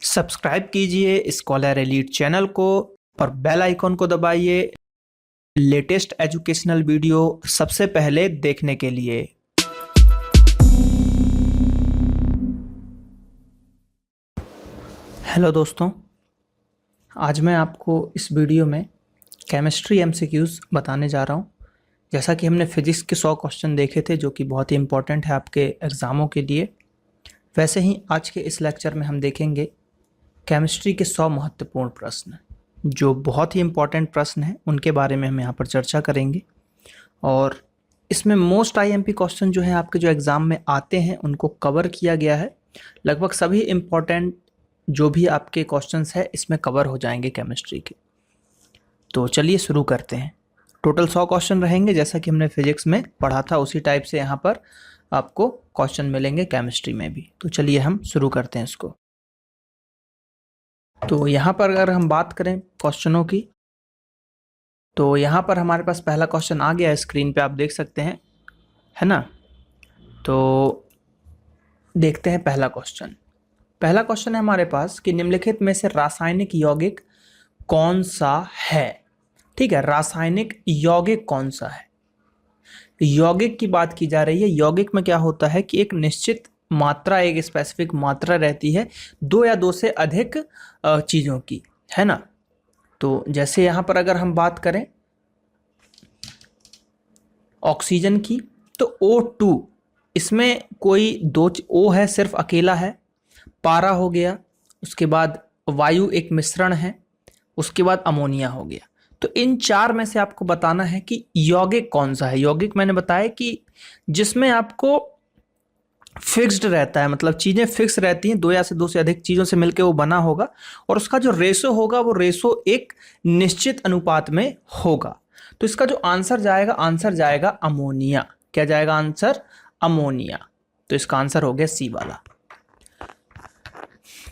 Subscribe कीजिए scholar elite channel को और बेल आइकॉन को दबाइए लेटेस्ट एजुकेशनल वीडियो सबसे पहले देखने के लिए। हेलो दोस्तों, आज मैं आपको इस वीडियो में केमिस्ट्री एमसीक्यूज़ बताने जा रहा हूँ। जैसा कि हमने फिजिक्स के 100 क्वेश्चन देखे थे जो कि बहुत ही इम्पोर्टेंट है आपके एग्ज़ामों के लिए, वैसे ही आज के इस लेक्चर में हम देखेंगे केमिस्ट्री के 100 महत्वपूर्ण प्रश्न जो बहुत ही इम्पोर्टेंट प्रश्न हैं, उनके बारे में हम यहाँ पर चर्चा करेंगे। और इसमें मोस्ट आईएमपी क्वेश्चन जो है आपके जो एग्ज़ाम में आते हैं उनको कवर किया गया है। लगभग सभी इम्पोर्टेंट जो भी आपके क्वेश्चंस है इसमें कवर हो जाएंगे केमिस्ट्री के। तो चलिए शुरू करते हैं। टोटल 100 क्वेश्चन रहेंगे, जैसा कि हमने फिजिक्स में पढ़ा था उसी टाइप से यहाँ पर आपको क्वेश्चन मिलेंगे केमिस्ट्री में भी। तो चलिए हम शुरू करते हैं इसको। तो यहाँ पर अगर हम बात करें क्वेश्चनों की, तो यहाँ पर हमारे पास पहला क्वेश्चन आ गया है, स्क्रीन पे आप देख सकते हैं, है ना। तो देखते हैं पहला क्वेश्चन। पहला क्वेश्चन है हमारे पास कि निम्नलिखित में से रासायनिक यौगिक कौन सा है। ठीक है, रासायनिक यौगिक कौन सा है। यौगिक की बात की जा रही है। यौगिक में क्या होता है कि एक निश्चित मात्रा, एक स्पेसिफिक मात्रा रहती है दो या दो से अधिक चीज़ों की, है ना। तो जैसे यहाँ पर अगर हम बात करें ऑक्सीजन की, तो O2, इसमें कोई दो O है, सिर्फ अकेला है, पारा हो गया, उसके बाद वायु एक मिश्रण है, उसके बाद अमोनिया हो गया। तो इन चार में से आपको बताना है कि यौगिक कौन सा है। यौगिक मैंने बताया कि जिसमें आपको फिक्स्ड रहता है, मतलब चीज़ें फिक्स रहती हैं, दो या से दो से अधिक चीज़ों से मिलकर वो बना होगा और उसका जो रेशो होगा वो रेशो एक निश्चित अनुपात में होगा। तो इसका जो आंसर जाएगा अमोनिया। क्या जाएगा आंसर? अमोनिया। तो इसका आंसर हो गया सी वाला।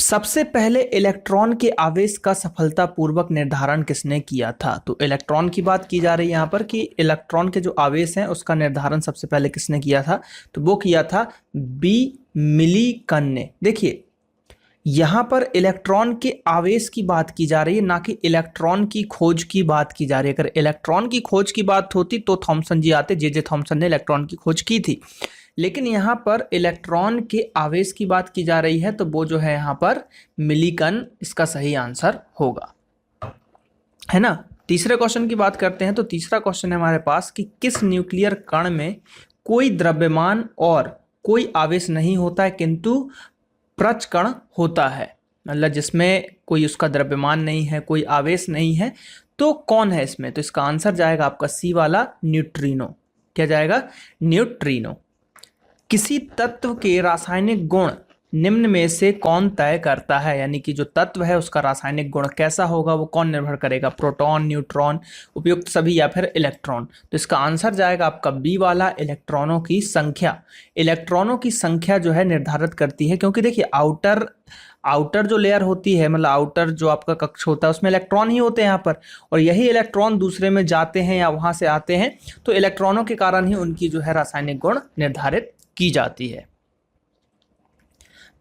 सबसे पहले इलेक्ट्रॉन के आवेश का सफलतापूर्वक निर्धारण किसने किया था। तो इलेक्ट्रॉन की बात की जा रही है यहाँ पर कि इलेक्ट्रॉन के जो आवेश हैं उसका निर्धारण सबसे पहले किसने किया था। तो वो किया था बी मिलीकन ने। देखिए यहाँ पर इलेक्ट्रॉन के आवेश की बात की जा रही है, ना कि इलेक्ट्रॉन की खोज की बात की जा रही है। अगर इलेक्ट्रॉन की खोज की बात होती तो थॉमसन जी आते, जे थॉमसन ने इलेक्ट्रॉन की खोज की थी। लेकिन यहाँ पर इलेक्ट्रॉन के आवेश की बात की जा रही है, तो वो जो है यहाँ पर मिलीकन इसका सही आंसर होगा, है ना। तीसरे क्वेश्चन की बात करते हैं। तो तीसरा क्वेश्चन है हमारे पास कि किस न्यूक्लियर कण में कोई द्रव्यमान और कोई आवेश नहीं होता है किंतु प्रचकण होता है। मतलब जिसमें कोई उसका द्रव्यमान नहीं है, कोई आवेश नहीं है, तो कौन है इसमें। तो इसका आंसर जाएगा आपका सी वाला, न्यूट्रिनो। क्या जाएगा? न्यूट्रिनो। किसी तत्व के रासायनिक गुण निम्न में से कौन तय करता है। यानी कि जो तत्व है उसका रासायनिक गुण कैसा होगा वो कौन निर्भर करेगा। प्रोटॉन, न्यूट्रॉन, उपयुक्त सभी या फिर इलेक्ट्रॉन। तो इसका आंसर जाएगा आपका बी वाला, इलेक्ट्रॉनों की संख्या। इलेक्ट्रॉनों की संख्या जो है निर्धारित करती है, क्योंकि देखिए आउटर जो लेयर होती है, मतलब आउटर जो आपका कक्ष होता है उसमें इलेक्ट्रॉन ही होते हैं यहाँ पर, और यही इलेक्ट्रॉन दूसरे में जाते हैं या वहां से आते हैं, तो इलेक्ट्रॉनों के कारण ही उनकी जो है रासायनिक गुण निर्धारित की जाती है।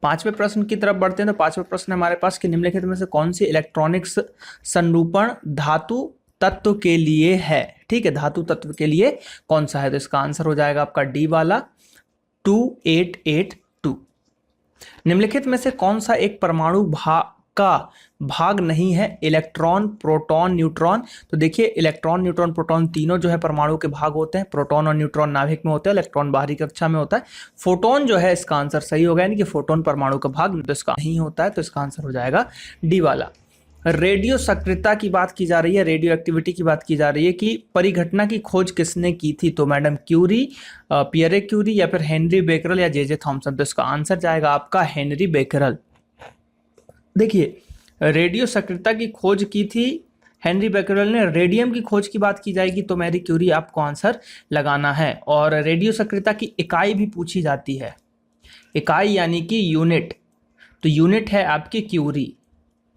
पांचवें प्रश्न की तरफ बढ़ते हैं। तो पांचवें प्रश्न हमारे पास कि निम्नलिखित में से कौन सी इलेक्ट्रॉनिक्स संरूपण धातु तत्व के लिए है। ठीक है, धातु तत्व के लिए कौन सा है। तो इसका आंसर हो जाएगा आपका डी वाला, 2882। निम्नलिखित में से कौन सा एक परमाणु भाग नहीं है। Electron, proton, neutron. तो देखिए इलेक्ट्रॉन, न्यूट्रॉन, प्रोटॉन तीनों जो है परमाणु के भाग होते हैं। प्रोटॉन और न्यूट्रॉन नाभिक में होते हैं, इलेक्ट्रॉन बाहरी कक्षा में होता है। फोटोन जो है इसका आंसर सही होगा, यानी कि फोटोन परमाणु का भाग, तो इसका नहीं होता है। तो इसका आंसर हो जाएगा डी वाला। रेडियो सक्रियता की बात की जा रही है, रेडियो एक्टिविटी की बात की जा रही है कि परिघटना की खोज किसने की थी। तो मैडम क्यूरी, पियरे क्यूरी या फिर हेनरी बेकरल या जे थॉमसन। तो इसका आंसर जाएगा आपका हेनरी बेकरल। देखिए रेडियो सक्रियता की खोज की थी हेनरी बेकरल ने। रेडियम की खोज की बात की जाएगी तो मैरी क्यूरी आपको आंसर लगाना है। और रेडियो सक्रियता की इकाई भी पूछी जाती है, इकाई यानी कि यूनिट। तो यूनिट है आपकी क्यूरी।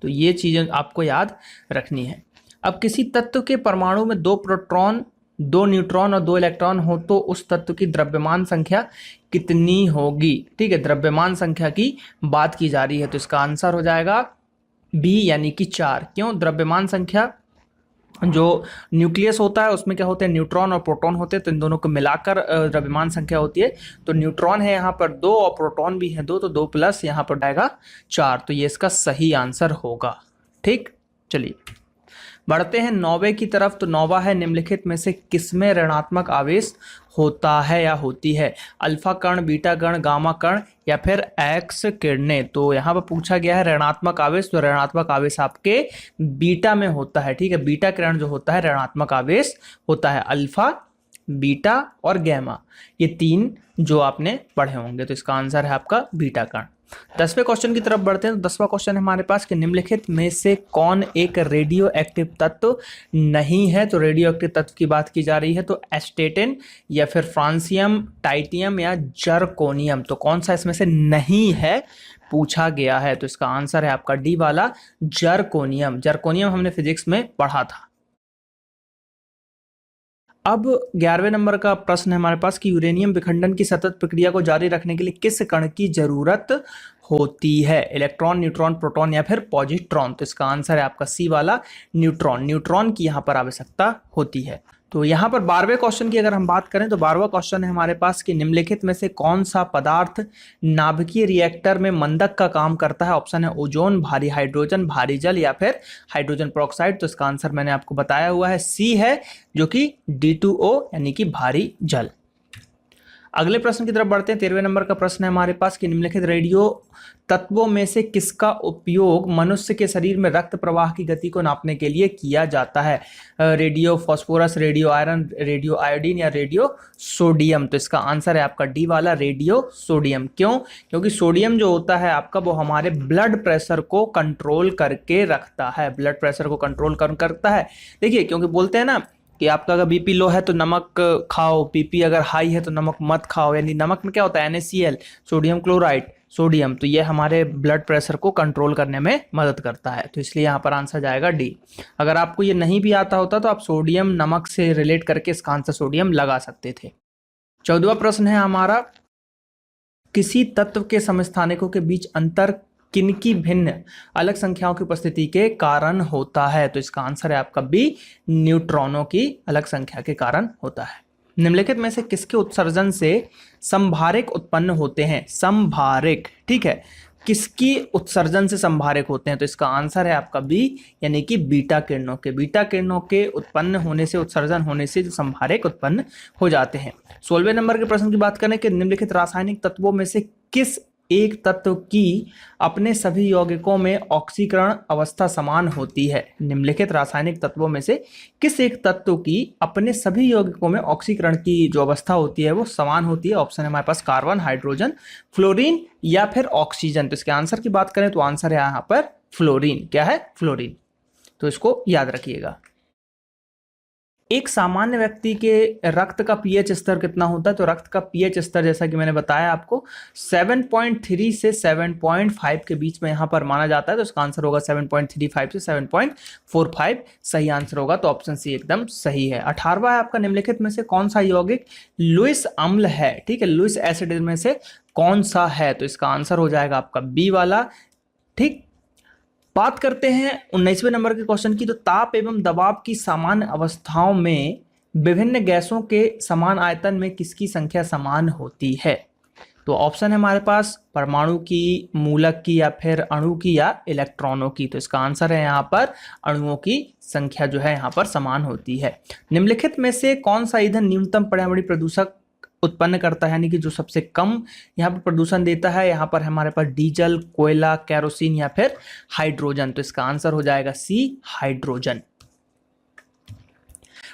तो ये चीजें आपको याद रखनी है। अब किसी तत्व के परमाणु में दो प्रोटॉन 2 न्यूट्रॉन और 2 इलेक्ट्रॉन हो तो उस तत्व की द्रव्यमान संख्या कितनी होगी। ठीक है, द्रव्यमान संख्या की बात की जा रही है, तो इसका आंसर हो जाएगा बी यानी कि 4। क्यों? द्रव्यमान संख्या, जो न्यूक्लियस होता है उसमें क्या होते हैं, न्यूट्रॉन और प्रोटॉन होते हैं, तो इन दोनों को मिलाकर द्रव्यमान संख्या होती है। तो न्यूट्रॉन है यहाँ पर 2 और प्रोटॉन भी है 2, तो 2 प्लस यहाँ पर आएगा 4, तो ये इसका सही आंसर होगा। ठीक, चलिए बढ़ते हैं नौवे की तरफ। तो नौवा है, निम्नलिखित में से किसमें ऋणात्मक आवेश होता है या होती है? अल्फा कण, बीटा कण, गामा कण या फिर एक्स किरणें। तो यहाँ पर पूछा गया है ऋणात्मक आवेश, तो ऋणात्मक आवेश आपके बीटा में होता है। ठीक है, बीटा किरण जो होता है ऋणात्मक आवेश होता है। अल्फा, बीटा और गैमा, ये 3 जो आपने पढ़े होंगे, तो इसका आंसर है आपका बीटा कण। 10वें क्वेश्चन की तरफ बढ़ते हैं। तो 10वां क्वेश्चन है हमारे पास कि निम्नलिखित में से कौन एक रेडियो एक्टिव तत्व नहीं है? तो रेडियो एक्टिव तत्व की बात की जा रही है, तो एस्टेटिन या फिर फ्रांसियम, टाइटियम या जर्कोनियम। तो कौन सा इसमें से नहीं है पूछा गया है? तो इसका आंसर है आपका डी वाला जर्कोनियम। जर्कोनियम हमने फिजिक्स में पढ़ा था। अब 11वें नंबर का प्रश्न है हमारे पास कि यूरेनियम विखंडन की सतत प्रक्रिया को जारी रखने के लिए किस कण की जरूरत होती है? इलेक्ट्रॉन, न्यूट्रॉन, प्रोटॉन या फिर पॉजिट्रॉन। तो इसका आंसर है आपका सी वाला न्यूट्रॉन। न्यूट्रॉन की यहाँ पर आवश्यकता होती है। तो यहाँ पर 12वें क्वेश्चन की अगर हम बात करें तो 12वां क्वेश्चन है हमारे पास कि निम्नलिखित में से कौन सा पदार्थ नाभिकीय रिएक्टर में मंदक का काम करता है? ऑप्शन है ओजोन, भारी हाइड्रोजन, भारी जल या फिर हाइड्रोजन पेरोक्साइड। तो इसका आंसर मैंने आपको बताया हुआ है, सी है, जो कि D2O यानी कि भारी जल। अगले प्रश्न की तरफ बढ़ते हैं। 13वें नंबर का प्रश्न है हमारे पास कि निम्नलिखित रेडियो तत्वों में से किसका उपयोग मनुष्य के शरीर में रक्त प्रवाह की गति को नापने के लिए किया जाता है? Radio phosphorus, radio iron, radio iodine या रेडियो सोडियम। तो इसका आंसर है आपका डी वाला रेडियो सोडियम। क्यों? क्योंकि सोडियम जो होता है आपका, वो हमारे ब्लड प्रेशर को कंट्रोल करके रखता है, ब्लड प्रेशर को कंट्रोल करता है। देखिए, क्योंकि बोलते हैं ना कि आपका अगर बीपी लो है तो नमक खाओ, बीपी अगर हाई है तो नमक मत खाओ। यानी नमक में क्या होता है, NaCl, सोडियम क्लोराइड, सोडियम। तो ये हमारे ब्लड प्रेशर को कंट्रोल करने में मदद करता है, तो इसलिए यहाँ पर आंसर जाएगा डी। अगर आपको ये नहीं भी आता होता तो आप सोडियम नमक से रिलेट करके इसका आंसर सोडियम लगा सकते थे। 14वां प्रश्न है हमारा, किसी तत्व के समस्थानिकों के बीच अंतर किनकी भिन्न अलग संख्याओं की उपस्थिति के कारण होता है? तो इसका आंसर है आपका बी, न्यूट्रॉनों की अलग संख्या के कारण होता है। निम्नलिखित में से किसके उत्सर्जन से संभारिक उत्पन्न होते हैं? संभारिक, ठीक है, किसकी उत्सर्जन से संभारिक होते हैं? तो इसका आंसर है आपका बी यानी कि बीटा किरणों के। बीटा किरणों के उत्पन्न होने से, उत्सर्जन होने से जो संभारिक उत्पन्न हो जाते हैं। 16वें नंबर के प्रश्न की बात करें कि निम्नलिखित रासायनिक तत्वों में से किस एक तत्व की अपने सभी यौगिकों में ऑक्सीकरण अवस्था समान होती है? निम्नलिखित रासायनिक तत्वों में से किस एक तत्व की अपने सभी यौगिकों में ऑक्सीकरण की जो अवस्था होती है वो समान होती है? ऑप्शन है हमारे पास कार्बन, हाइड्रोजन, फ्लोरीन या फिर ऑक्सीजन। तो इसके आंसर की बात करें तो आंसर है यहाँ पर फ्लोरीन। क्या है? फ्लोरीन। तो इसको याद रखिएगा। एक सामान्य व्यक्ति के रक्त का पीएच स्तर कितना होता है? तो रक्त का पीएच स्तर, जैसा कि मैंने बताया आपको, 7.3 से 7.5 के बीच में यहाँ पर माना जाता है, तो इसका आंसर होगा 7.35 से 7.45 सही आंसर होगा। तो ऑप्शन सी एकदम सही है। 18वां है आपका, निम्नलिखित में से कौन सा यौगिक लुईस अम्ल है? ठीक है, लुईस एसिड में से कौन सा है? तो इसका आंसर हो जाएगा आपका बी वाला। ठीक, बात करते हैं 19वें नंबर के क्वेश्चन की। तो ताप एवं दबाव की सामान्य अवस्थाओं में विभिन्न गैसों के समान आयतन में किसकी संख्या समान होती है? तो ऑप्शन है हमारे पास परमाणु की, मूलक की या फिर अणु की या इलेक्ट्रॉनों की। तो इसका आंसर है यहाँ पर अणुओं की संख्या जो है यहाँ पर समान होती है। निम्नलिखित में से कौन सा ईंधन न्यूनतम पर्यावरणीय प्रदूषक उत्पन्न करता है, यानी कि जो सबसे कम यहाँ पर प्रदूषण देता है? यहाँ पर हमारे पास डीजल, कोयला, केरोसिन या फिर हाइड्रोजन। तो इसका आंसर हो जाएगा सी, हाइड्रोजन।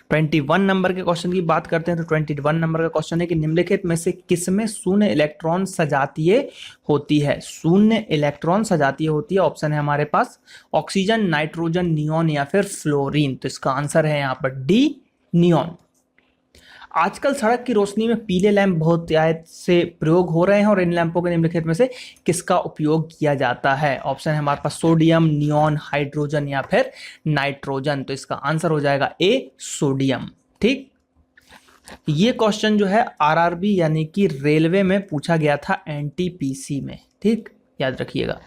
21 नंबर के क्वेश्चन की बात करते हैं। तो 21 नंबर का क्वेश्चन है कि निम्नलिखित में से किसमें शून्य इलेक्ट्रॉन सजातीय होती है? शून्य इलेक्ट्रॉन सजातीय होती है। ऑप्शन है हमारे पास ऑक्सीजन, नाइट्रोजन, नियोन या फिर फ्लोरीन। तो इसका आंसर है यहाँ पर डी, नियोन। आजकल सड़क की रोशनी में पीले लैंप बहुत आयत से प्रयोग हो रहे हैं, और इन लैंपों के निम्नलिखित में से किसका उपयोग किया जाता है? ऑप्शन है हमारे पास सोडियम, नियोन, हाइड्रोजन या फिर नाइट्रोजन। तो इसका आंसर हो जाएगा ए, सोडियम। ठीक, ये क्वेश्चन जो है आरआरबी यानी कि रेलवे में पूछा गया था एनटीपीसी में, ठीक, याद रखिएगा।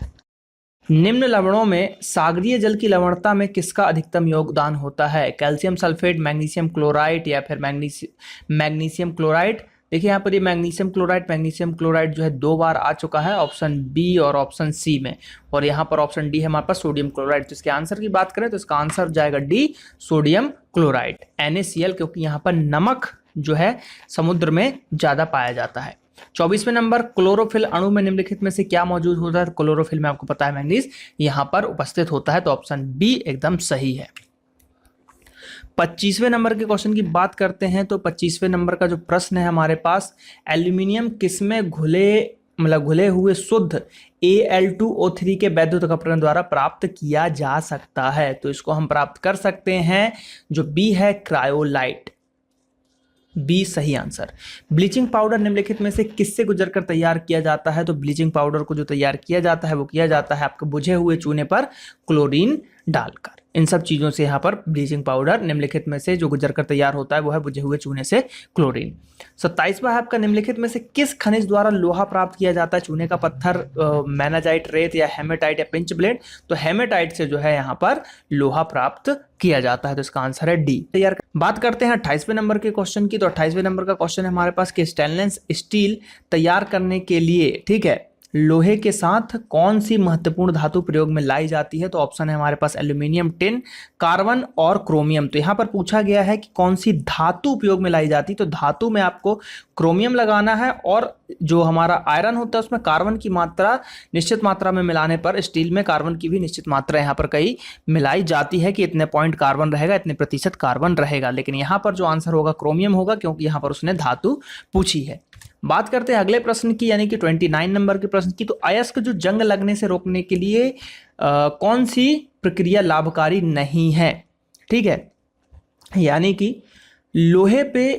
निम्न लवणों में सागरीय जल की लवणता में किसका अधिकतम योगदान होता है? कैल्शियम सल्फेट, मैग्नीशियम क्लोराइड या फिर मैग्नीशियम क्लोराइड। देखिए यहाँ पर ये मैग्नीशियम क्लोराइड जो है 2 बार आ चुका है, ऑप्शन बी और ऑप्शन सी में, और यहाँ पर ऑप्शन डी है हमारे पास सोडियम क्लोराइड। तो इसके आंसर की बात करें तो इसका आंसर जाएगा डी, सोडियम क्लोराइड, NaCl, क्योंकि यहाँ पर नमक जो है समुद्र में ज्यादा पाया जाता है। 24वें नंबर, क्लोरोफिल अणु में निम्नलिखित में से क्या मौजूद होता है? क्लोरोफिल में आपको पता है मैंगनीज यहां पर उपस्थित होता है, तो ऑप्शन बी एकदम सही है। 25वें नंबर के क्वेश्चन की बात करते हैं तो 25वें नंबर का जो प्रश्न है हमारे पास, एल्यूमिनियम किसमें घुले हुए शुद्ध Al2O3 के वैद्युत अपघटन द्वारा प्राप्त किया जा सकता है? तो इसको हम प्राप्त कर सकते हैं, जो बी है क्रायोलाइट, बी सही आंसर। ब्लीचिंग पाउडर निम्नलिखित में से किससे गुजरकर तैयार किया जाता है? तो ब्लीचिंग पाउडर को जो तैयार किया जाता है वो किया जाता है आपके बुझे हुए चूने पर क्लोरीन डालकर। इन सब चीजों से यहाँ पर ब्लीचिंग पाउडर निम्नलिखित में से जो गुजरकर तैयार होता है वो है बुझे हुए चूने से क्लोरीन। 27वां है आपका, निम्नलिखित में से किस खनिज द्वारा लोहा प्राप्त किया जाता है? चूने का पत्थर, मैनाजाइट, रेत या हेमेटाइट या पिंच ब्लेड। तो हेमेटाइट से जो है यहाँ पर लोहा प्राप्त किया जाता है, तो इसका आंसर है डी। तैयार बात करते हैं 28वें नंबर के क्वेश्चन की। तो 28वें नंबर का क्वेश्चन है हमारे पास कि स्टेनलेस स्टील तैयार करने के लिए, ठीक है, लोहे के साथ कौन सी महत्वपूर्ण धातु प्रयोग में लाई जाती है? तो ऑप्शन है हमारे पास एल्यूमिनियम, टिन, कार्बन और क्रोमियम। तो यहां पर पूछा गया है कि कौन सी धातु उपयोग में लाई जाती है, तो धातु में आपको क्रोमियम लगाना है, और जो हमारा आयरन होता है उसमें कार्बन की मात्रा निश्चित मात्रा में मिलाने पर स्टील में कार्बन की भी निश्चित मात्रा यहाँ पर कहीं मिलाई जाती है कि इतने पॉइंट कार्बन रहेगा, इतने प्रतिशत कार्बन रहेगा, लेकिन यहाँ पर जो आंसर होगा क्रोमियम होगा, क्योंकि यहाँ पर उसने धातु पूछी है। बात करते हैं अगले प्रश्न की, यानी कि 29 नंबर के प्रश्न की। तो अयस्क जो जंग लगने से रोकने के लिए कौन सी प्रक्रिया लाभकारी नहीं है? ठीक है, यानी कि लोहे पे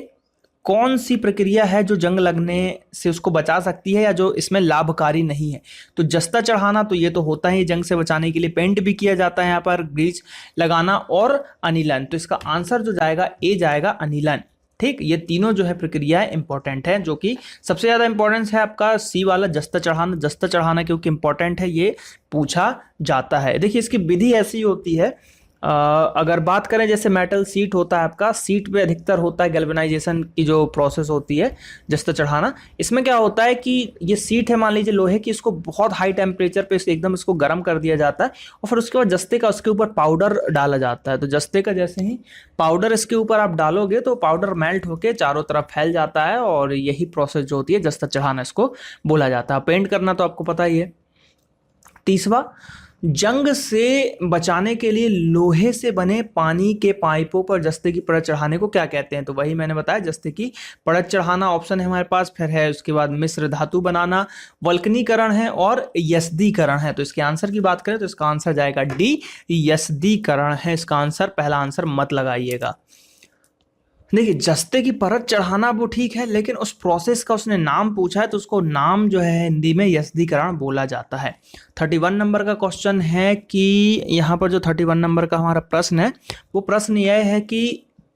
कौन सी प्रक्रिया है जो जंग लगने से उसको बचा सकती है या जो इसमें लाभकारी नहीं है? तो जस्ता चढ़ाना तो ये तो होता है जंग से बचाने के लिए, पेंट भी किया जाता है यहाँ पर, ग्रीस लगाना और अनिलन। तो इसका आंसर जो जाएगा ए जाएगा अनिलन। ठीक, ये तीनों जो है प्रक्रियाएं इंपॉर्टेंट है, जो कि सबसे ज्यादा इंपॉर्टेंस है आपका सी वाला जस्ता चढ़ाना। जस्ता चढ़ाना क्योंकि इंपॉर्टेंट है, ये पूछा जाता है। देखिए इसकी विधि ऐसी होती है, अगर बात करें जैसे मेटल सीट होता है आपका, सीट पे अधिकतर होता है गैल्वेनाइजेशन की जो प्रोसेस होती है जस्ता चढ़ाना। इसमें क्या होता है कि ये सीट है मान लीजिए लोहे की, इसको बहुत हाई टेम्परेचर पे एकदम इसको गर्म कर दिया जाता है, और फिर उसके बाद जस्ते का उसके ऊपर पाउडर डाला जाता है। तो जस्ते का जैसे ही पाउडर इसके ऊपर आप डालोगे तो पाउडर मेल्ट होकर चारों तरफ फैल जाता है, और यही प्रोसेस जो होती है जस्ता चढ़ाना इसको बोला जाता है। पेंट करना तो आपको पता ही है। तीसरा, जंग से बचाने के लिए लोहे से बने पानी के पाइपों पर जस्ते की परत चढ़ाने को क्या कहते हैं? तो वही मैंने बताया, जस्ते की परत चढ़ाना ऑप्शन है हमारे पास, फिर है उसके बाद मिश्र धातु बनाना, वल्कनीकरण है और यस्दीकरण है। तो इसके आंसर की बात करें तो इसका आंसर जाएगा डी, यस्दीकरण है इसका आंसर। पहला आंसर मत लगाइएगा। देखिए जस्ते की परत चढ़ाना वो ठीक है, लेकिन उस प्रोसेस का उसने नाम पूछा है तो उसको नाम जो है हिंदी में यस्दीकरण बोला जाता है। 31 नंबर का क्वेश्चन है कि यहाँ पर जो 31 नंबर का हमारा प्रश्न है वो प्रश्न यह है कि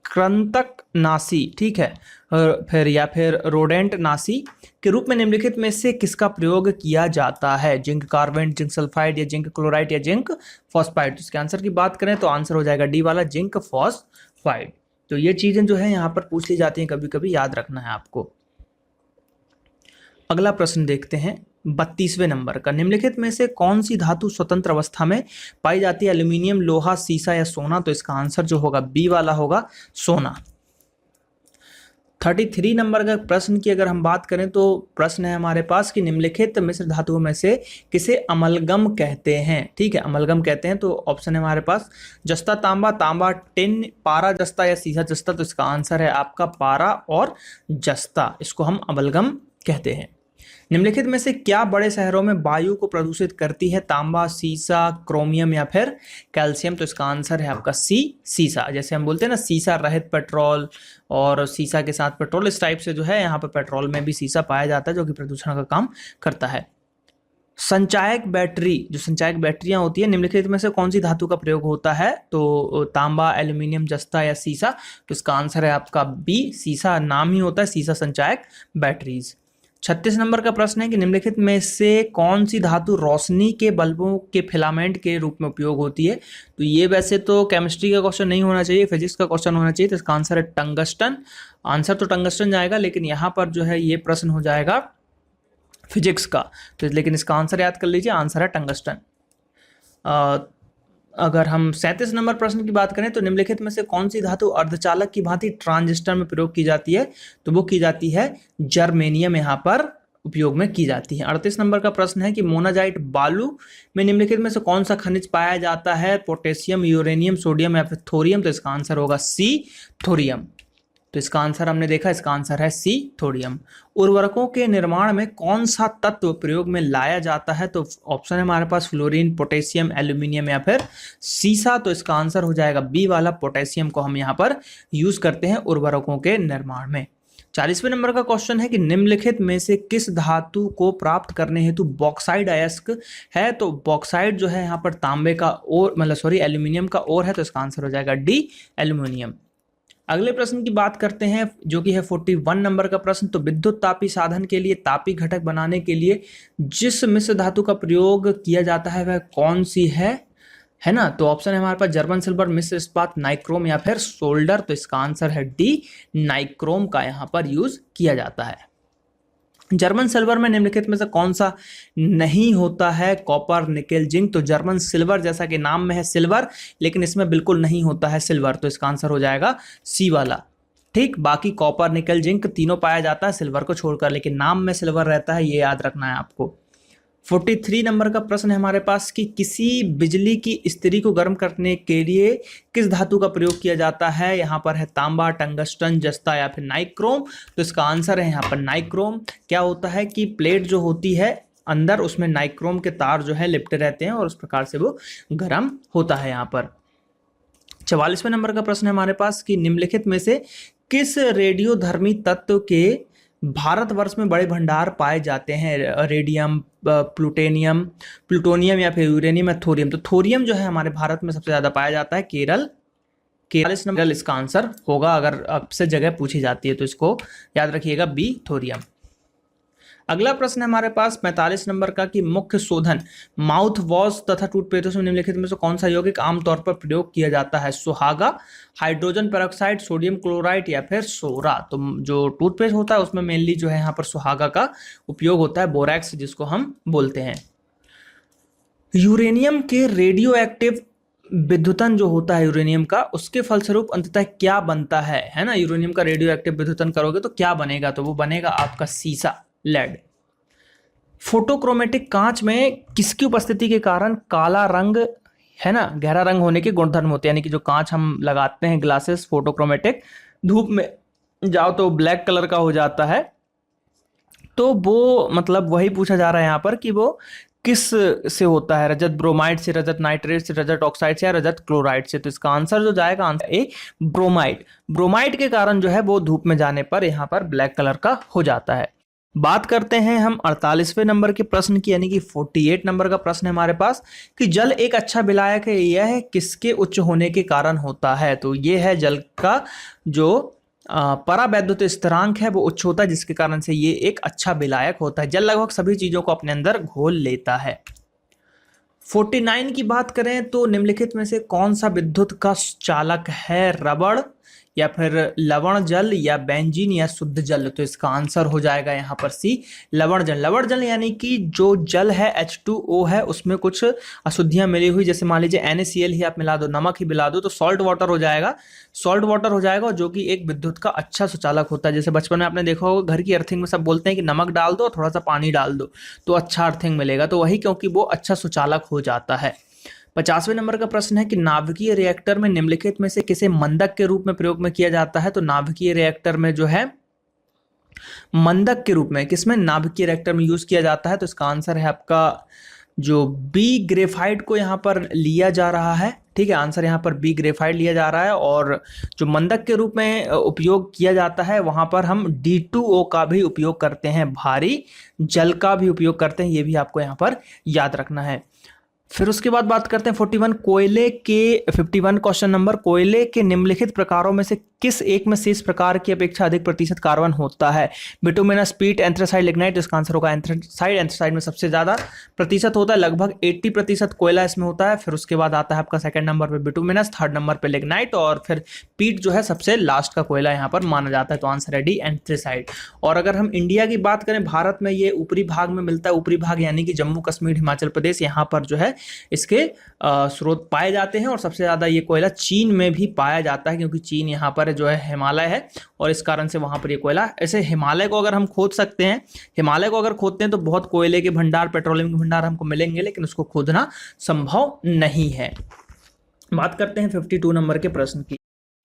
कृंतकनाशी, ठीक है, फिर या फिर रोडेंट नाशी के रूप में निम्नलिखित में से किसका प्रयोग किया जाता है? जिंक कार्बेट, जिंक सल्फाइड या जिंक क्लोराइड या जिंक फॉस्फाइड। तो इसके आंसर की बात करें तो आंसर हो जाएगा डी वाला, जिंक फॉस्फाइड। तो ये चीजें जो है यहाँ पर पूछ ली जाती हैं, कभी कभी याद रखना है आपको। अगला प्रश्न देखते हैं 32वें नंबर का, निम्नलिखित में से कौन सी धातु स्वतंत्र अवस्था में पाई जाती है? एल्यूमिनियम, लोहा, सीसा या सोना। तो इसका आंसर जो होगा बी वाला होगा, सोना। 33 नंबर का प्रश्न की अगर हम बात करें तो प्रश्न है हमारे पास कि निम्नलिखित मिश्र धातुओं में से किसे अमलगम कहते हैं? ठीक है, अमलगम कहते हैं। तो ऑप्शन है हमारे पास जस्ता तांबा, तांबा टिन, पारा जस्ता या सीसा जस्ता। तो इसका आंसर है आपका पारा और जस्ता, इसको हम अमलगम कहते हैं। निम्नलिखित में से क्या बड़े शहरों में वायु को प्रदूषित करती है? तांबा, सीसा, क्रोमियम या फिर कैल्शियम। तो इसका आंसर है आपका सी, सीसा। जैसे हम बोलते हैं ना सीसा रहित पेट्रोल और सीसा के साथ पेट्रोल, इस टाइप से जो है यहाँ पर पेट्रोल में भी सीसा पाया जाता है जो कि प्रदूषण का काम करता है। संचायक बैटरी, जो संचायक बैटरियां होती है, निम्नलिखित में से कौन सी धातु का प्रयोग होता है? तो तांबा, एल्यूमिनियम, जस्ता या सीसा। तो इसका आंसर है आपका बी, सीसा। नाम ही होता है सीसा संचायक बैटरीज। 36 नंबर का प्रश्न है कि निम्नलिखित में से कौन सी धातु रोशनी के बल्बों के फिलामेंट के रूप में उपयोग होती है? तो ये वैसे तो केमिस्ट्री का क्वेश्चन नहीं होना चाहिए, फिजिक्स का क्वेश्चन होना चाहिए। तो इसका आंसर है टंगस्टन। आंसर तो टंगस्टन जाएगा, लेकिन यहाँ पर जो है ये प्रश्न हो जाएगा फिजिक्स का। तो लेकिन इसका आंसर याद कर लीजिए, आंसर है टंगस्टन। अगर हम 37 नंबर प्रश्न की बात करें तो निम्नलिखित में से कौन सी धातु अर्धचालक की भांति ट्रांजिस्टर में प्रयोग की जाती है? तो वो की जाती है जर्मेनियम, यहाँ पर उपयोग में की जाती है। 38 नंबर का प्रश्न है कि मोनाजाइट बालू में निम्नलिखित में से कौन सा खनिज पाया जाता है? पोटेशियम, यूरेनियम, सोडियम या फिर थोरियम। तो इसका आंसर होगा सी, थोरियम। तो इसका आंसर हमने देखा, इसका आंसर है सी, थोरियम। उर्वरकों के निर्माण में कौन सा तत्व प्रयोग में लाया जाता है? तो ऑप्शन है हमारे पास फ्लोरीन, पोटेशियम, एल्यूमिनियम या फिर सीसा। तो इसका आंसर हो जाएगा बी वाला, पोटेशियम को हम यहाँ पर यूज करते हैं उर्वरकों के निर्माण में। 40वें नंबर का क्वेश्चन है कि निम्नलिखित में से किस धातु को प्राप्त करने हेतु बॉक्साइड अयस्क है? तो बॉक्साइड जो है यहाँ पर तांबे का और एल्यूमिनियम का और है। तो इसका आंसर हो जाएगा डी, एल्यूमिनियम। अगले प्रश्न की बात करते हैं, जो कि है 41 नंबर का प्रश्न। तो विद्युत तापी साधन के लिए तापी घटक बनाने के लिए जिस मिश्र धातु का प्रयोग किया जाता है वह कौन सी है ना? तो ऑप्शन है हमारे पास जर्मन सिल्वर, मिश्र इस्पात, नाइक्रोम या फिर सोल्डर। तो इसका आंसर है डी, नाइक्रोम का यहाँ पर यूज किया जाता है। जर्मन सिल्वर में निम्नलिखित में से कौन सा नहीं होता है? Copper, nickel, zinc. तो जर्मन सिल्वर जैसा कि नाम में है सिल्वर, लेकिन इसमें बिल्कुल नहीं होता है सिल्वर। तो इसका आंसर हो जाएगा सी वाला। ठीक, बाकी कॉपर, निकेल, जिंक तीनों पाया जाता है सिल्वर को छोड़कर, लेकिन नाम में सिल्वर रहता है, ये याद रखना है आपको। 43 नंबर का प्रश्न है हमारे पास कि किसी बिजली की इस्त्री को गर्म करने के लिए किस धातु का प्रयोग किया जाता है? यहाँ पर है तांबा, टंगस्टन, जस्ता या फिर नाइक्रोम। तो इसका आंसर है यहाँ पर नाइक्रोम। क्या होता है कि प्लेट जो होती है अंदर, उसमें नाइक्रोम के तार जो है लिपटे रहते हैं और उस प्रकार से वो गर्म होता है यहाँ पर। 44वें नंबर का प्रश्न है हमारे पास कि निम्नलिखित में से किस रेडियोधर्मी तत्व के भारतवर्ष में बड़े भंडार पाए जाते हैं? रेडियम, प्लूटोनियम या फिर यूरेनियम या थोरियम। तो थोरियम जो है हमारे भारत में सबसे ज्यादा पाया जाता है केरल। 41 नंबर इसका आंसर होगा, अगर आपसे जगह पूछी जाती है तो इसको याद रखिएगा, बी, थोरियम। अगला प्रश्न है हमारे पास 45 नंबर का कि मुख्य शोधन माउथ वॉश तथा टूथपेस्ट में निम्नलिखित में से कौन सा यौगिक आमतौर पर प्रयोग किया जाता है? सुहागा, हाइड्रोजन पेरोक्साइड, सोडियम क्लोराइड या फिर सोरा। तो जो टूथपेस्ट होता है उसमें मेनली जो है यहाँ पर सुहागा का उपयोग होता है, बोरैक्स जिसको हम बोलते हैं। यूरेनियम के रेडियो एक्टिव विद्युतन जो होता है यूरेनियम का, उसके फलस्वरूप अंततः क्या बनता है ना? यूरेनियम का रेडियो एक्टिव विद्युतन करोगे तो क्या बनेगा? तो वो बनेगा आपका सीसा, लेड। फोटोक्रोमेटिक कांच में किसकी उपस्थिति के कारण काला रंग है ना, गहरा रंग होने के गुणधर्म होते हैं? यानी कि जो कांच हम लगाते हैं ग्लासेस फोटोक्रोमेटिक, धूप में जाओ तो ब्लैक कलर का हो जाता है। तो वो मतलब वही पूछा जा रहा है यहाँ पर कि वो किस से होता है? रजत ब्रोमाइड से, रजत नाइट्रेट से, रजत ऑक्साइड से या रजत क्लोराइड से। तो इसका आंसर जो जाएगा, आंसर ए, ब्रोमाइड। ब्रोमाइड के कारण जो है वो धूप में जाने पर यहाँ पर ब्लैक कलर का हो जाता है। बात करते हैं हम 48वें नंबर के प्रश्न की, यानी कि 48 नंबर का प्रश्न है हमारे पास कि जल एक अच्छा विलायक है, यह किसके उच्च होने के कारण होता है? तो ये है जल का जो परावैद्युत स्थिरांक है वो उच्च होता है, जिसके कारण से ये एक अच्छा विलायक होता है। जल लगभग सभी चीजों को अपने अंदर घोल लेता है। 49 की बात करें तो निम्नलिखित में से कौन सा विद्युत का चालक है? रबड़ या फिर लवण जल या बेंजीन या शुद्ध जल। तो इसका आंसर हो जाएगा यहाँ पर सी, लवण जल। लवण जल यानी कि जो जल है H2O है, उसमें कुछ अशुद्धियां मिली हुई, जैसे मान लीजिए NaCl ही आप मिला दो, नमक ही मिला दो तो सॉल्ट वाटर हो जाएगा। सॉल्ट वाटर हो जाएगा, जो कि एक विद्युत का अच्छा सुचालक होता है। जैसे बचपन में आपने देखा होगा घर की अर्थिंग में सब बोलते हैं कि नमक डाल दो, थोड़ा सा पानी डाल दो तो अच्छा अर्थिंग मिलेगा। तो वही, क्योंकि वो अच्छा सुचालक हो जाता है। 50वें नंबर का प्रश्न है कि नाभिकीय रिएक्टर में निम्नलिखित में से किसे मंदक के रूप में प्रयोग में किया जाता है? तो नाभिकीय रिएक्टर में जो है मंदक के रूप में किसमें नाभिकीय रिएक्टर में यूज किया जाता है? तो इसका आंसर है आपका जो बी, ग्रेफाइट को यहाँ पर लिया जा रहा है। ठीक है, आंसर यहाँ पर बी ग्रेफाइट लिया जा रहा है। और जो मंदक के रूप में उपयोग किया जाता है वहां पर हम D2O का भी उपयोग करते हैं, भारी जल का भी उपयोग करते हैं, ये भी आपको यहाँ पर याद रखना है। फिर उसके बाद बात करते हैं 51 क्वेश्चन नंबर, कोयले के निम्नलिखित प्रकारों में से किस एक में शेष प्रकार की अपेक्षा अधिक प्रतिशत कार्बन होता है? बिटुमिनस, पीट, एंथ्रासाइट, लिग्नाइट। इसका आंसर होगा एंथ्रासाइट। एंथ्रासाइट में सबसे ज्यादा प्रतिशत होता है, लगभग 80% कोयला इसमें होता है। फिर उसके बाद आता है आपका सेकंड नंबर पे बिटुमिनस, थर्ड नंबर पे लिग्नाइट, और फिर पीट जो है सबसे लास्ट का कोयला यहाँ पर माना जाता है। तो आंसर है डी, एंथ्रासाइट। और अगर हम इंडिया की बात करें, भारत में ये ऊपरी भाग में मिलता है, ऊपरी भाग यानी कि जम्मू कश्मीर, हिमाचल प्रदेश, यहाँ पर जो है इसके स्रोत पाए जाते हैं। और सबसे ज्यादा ये कोयला चीन में भी पाया जाता है, क्योंकि चीन यहाँ पर जो है हिमालय है, और इस कारण से वहां पर ये कोयला, ऐसे हिमालय को अगर हम खोद सकते हैं, हिमालय को अगर खोदते हैं तो बहुत कोयले के भंडार, पेट्रोलियम के भंडार हमको मिलेंगे, लेकिन उसको खोदना संभव नहीं है। बात करते हैं 52 नंबर के प्रश्न की।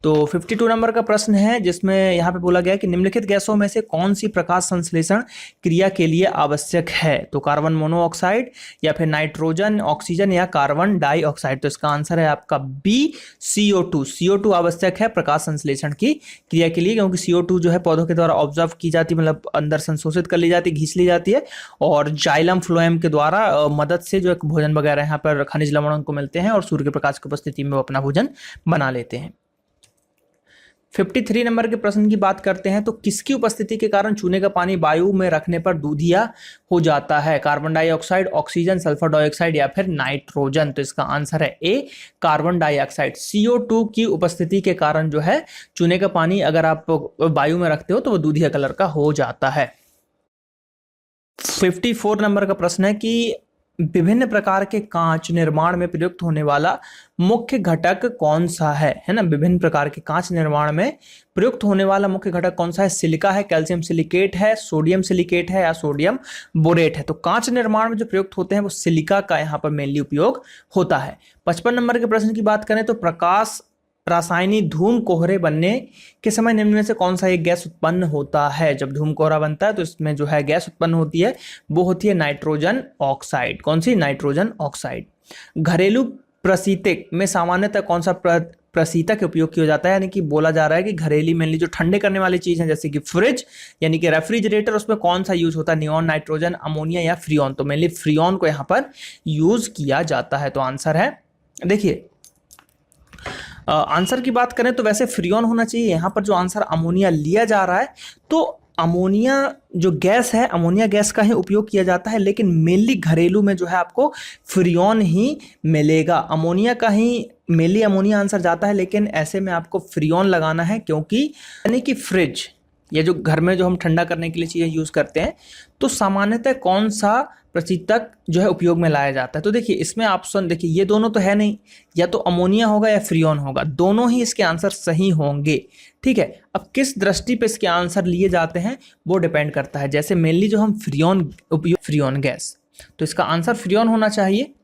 तो 52 नंबर का प्रश्न है जिसमें यहाँ पे बोला गया कि निम्नलिखित गैसों में से कौन सी प्रकाश संश्लेषण क्रिया के लिए आवश्यक है? तो कार्बन मोनोऑक्साइड, या फिर नाइट्रोजन, ऑक्सीजन, या कार्बन डाइऑक्साइड। तो इसका आंसर है आपका बी, CO2। CO2 आवश्यक है प्रकाश संश्लेषण की क्रिया के लिए, क्योंकि CO2 जो है पौधों के द्वारा ऑब्जर्व की जाती है, मतलब अंदर संशोधित कर ली जाती है, घींच ली जाती है, और जाइलम फ्लोएम के द्वारा मदद से जो भोजन वगैरह यहाँ पर खनिज लवण उनको मिलते हैं, और सूर्य के प्रकाश की उपस्थिति में वो अपना भोजन बना लेते हैं। 53 नंबर के प्रश्न की बात करते हैं, तो किसकी उपस्थिति के कारण चूने का पानी वायु में रखने पर दूधिया हो जाता है? Carbon dioxide, oxygen, sulphur dioxide, या फिर नाइट्रोजन। तो इसका आंसर है ए, कार्बन डाइऑक्साइड। CO2 की उपस्थिति के कारण जो है चूने का पानी अगर आप वायु में रखते हो तो वो दूधिया कलर का हो जाता है। 54 नंबर का प्रश्न है कि विभिन्न प्रकार के कांच निर्माण में प्रयुक्त होने वाला मुख्य घटक कौन सा है ना? विभिन्न प्रकार के कांच निर्माण में प्रयुक्त होने वाला मुख्य घटक कौन सा है? सिलिका है, कैल्शियम सिलिकेट है, सोडियम सिलिकेट है, या सोडियम बोरेट है। तो कांच निर्माण में जो प्रयुक्त होते हैं वो सिलिका का यहाँ पर मेनली उपयोग होता है। 55 नंबर के प्रश्न की बात करें तो प्रकाश रासायनिक धूम कोहरे बनने के समय निम्न में से कौन सा एक गैस उत्पन्न होता है? जब धूम कोहरा बनता है तो इसमें जो है गैस उत्पन्न होती है, वो होती है नाइट्रोजन ऑक्साइड। कौन सी? Nitrogen oxide. घरेलू प्रशीतक में सामान्यतः कौन सा प्रशीतक उपयोग किया जाता है? यानी कि बोला जा रहा है कि घरेलू मेनली जो ठंडे करने वाली चीज है, जैसे कि फ्रिज यानी कि रेफ्रिजरेटर, उसमें कौन सा यूज होता है? नियॉन, नाइट्रोजन, अमोनिया, या फ्रियोन। तो मेनली फ्रियोन को यहाँ पर यूज किया जाता है। तो आंसर है, देखिए आंसर की बात करें तो वैसे फ्रियोन होना चाहिए, यहाँ पर जो आंसर अमोनिया लिया जा रहा है, तो अमोनिया जो गैस है, अमोनिया गैस का ही उपयोग किया जाता है, लेकिन मेनली घरेलू में जो है आपको फ्रियोन ही मिलेगा। अमोनिया का ही मेनली अमोनिया आंसर जाता है, लेकिन ऐसे में आपको फ्रियोन लगाना है, क्योंकि यानी कि फ्रिज, ये जो घर में जो हम ठंडा करने के लिए चीज़ें यूज़ करते हैं, तो सामान्यतः कौन सा प्रशीतक जो है उपयोग में लाया जाता है? तो देखिए इसमें ऑप्शन, देखिए ये दोनों तो है नहीं, या तो अमोनिया होगा या फ्रियोन होगा, दोनों ही इसके आंसर सही होंगे। ठीक है, अब किस दृष्टि पे इसके आंसर लिए जाते हैं वो डिपेंड करता है। जैसे मेनली जो हम फ्रियोन उपयोग, फ्रियोन गैस, तो इसका आंसर फ्रियोन होना चाहिए,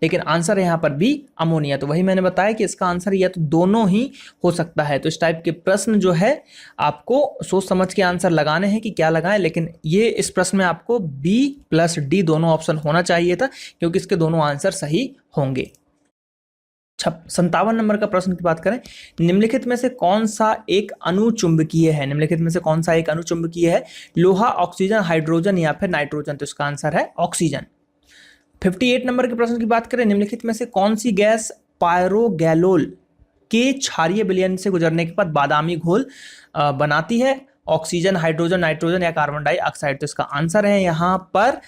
लेकिन आंसर है यहाँ पर भी अमोनिया। तो वही मैंने बताया कि इसका आंसर या तो दोनों ही हो सकता है। तो इस टाइप के प्रश्न जो है आपको सोच समझ के आंसर लगाने हैं कि क्या लगाएं, लेकिन ये इस प्रश्न में आपको B+D दोनों ऑप्शन होना चाहिए था, क्योंकि इसके दोनों आंसर सही होंगे। 57 नंबर का प्रश्न की बात करें, निम्नलिखित में से कौन सा एक अणुचुंबकीय है? निम्नलिखित में से कौन सा एक अणुचुंबकीय है? लोहा, ऑक्सीजन, हाइड्रोजन, या फिर नाइट्रोजन। तो इसका आंसर है ऑक्सीजन। 58 नंबर के प्रश्न की बात करें, निम्नलिखित में से कौन सी गैस पायरोगैलोल के क्षारीय विलयन से गुजरने के बाद बादामी घोल बनाती है? ऑक्सीजन, हाइड्रोजन, नाइट्रोजन, या कार्बन डाइऑक्साइड। तो इसका आंसर है यहाँ पर